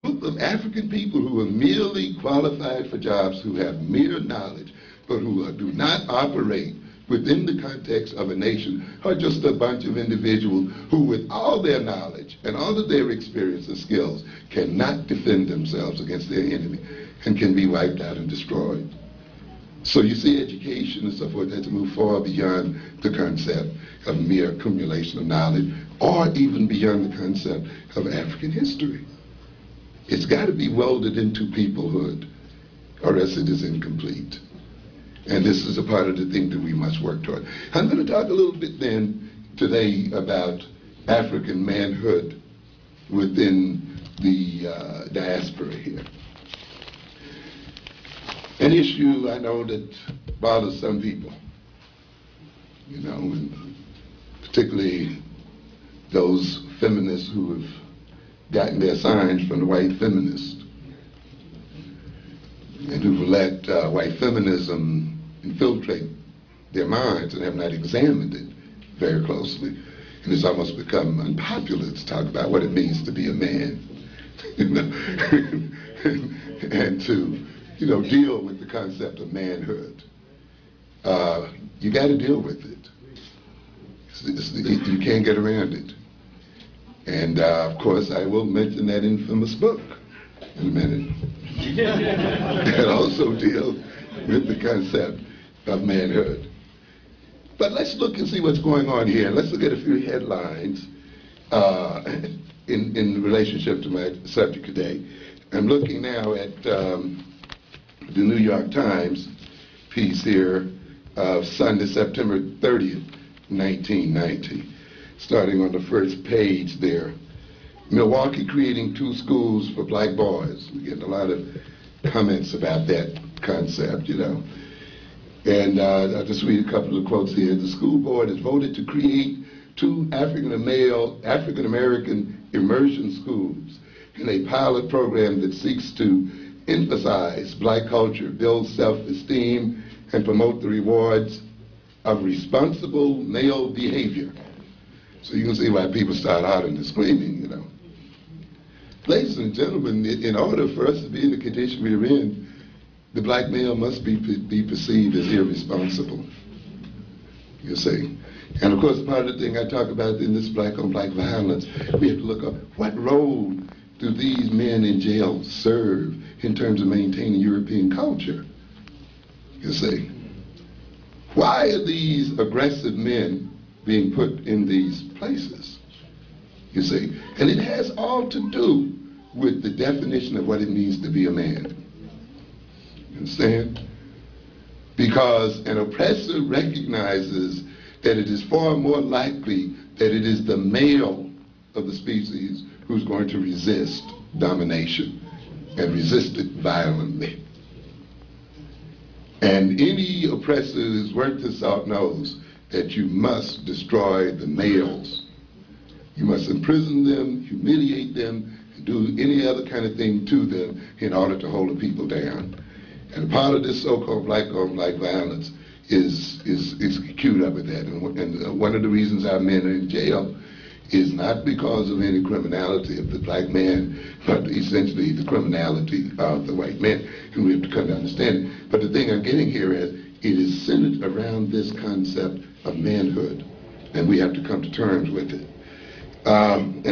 group of African people who are merely qualified for jobs, who have mere knowledge, but who do not operate within the context of a nation, are just a bunch of individuals who, with all their knowledge and all of their experience and skills, cannot defend themselves against their enemy and can be wiped out and destroyed. So you see, education and so forth has to move far beyond the concept of mere accumulation of knowledge, or even beyond the concept of African history. It's got to be welded into peoplehood, or else it is incomplete. And this is a part of the thing that we must work toward. I'm going to talk a little bit then today about African manhood within the diaspora here. An issue I know that bothers some people, you know, and particularly those feminists who have gotten their signs from the white feminists and who've let white feminism infiltrate their minds and have not examined it very closely. And it's almost become unpopular to talk about what it means to be a man, you know, and to, you know, deal with the concept of manhood. You got to deal with it. You can't get around it. And of course, I will mention that infamous book in a minute. That also deals with the concept of manhood. But let's look and see what's going on here. Let's look at a few headlines in relationship to my subject today. I'm looking now at the New York Times piece here of Sunday, September 30th, 1990. Starting on the first page there. Milwaukee creating 2 schools for black boys. We get a lot of comments about that concept, you know. And I'll just read a couple of quotes here. The school board has voted to create 2 African American immersion schools in a pilot program that seeks to emphasize black culture, build self-esteem, and promote the rewards of responsible male behavior. So you can see why people start hollering and screaming, you know. Ladies and gentlemen, in order for us to be in the condition we're in, the black male must be perceived as irresponsible, you see. And of course, part of the thing I talk about in this black-on-black violence, we have to look up what role do these men in jail serve in terms of maintaining European culture, you see. Why are these aggressive men being put in these places, you see? And it has all to do with the definition of what it means to be a man. You understand? Because an oppressor recognizes that it is far more likely that it is the male of the species who's going to resist domination and resist it violently. And any oppressor who's worth his salt knows that you must destroy the males. You must imprison them, humiliate them, and do any other kind of thing to them in order to hold the people down. And part of this so-called black-on-black violence is queued up with that. And one of the reasons our men are in jail is not because of any criminality of the black man, but essentially the criminality of the white man. And we have to come to understand it. But the thing I'm getting here is, it is centered around this concept of manhood, and we have to come to terms with it. And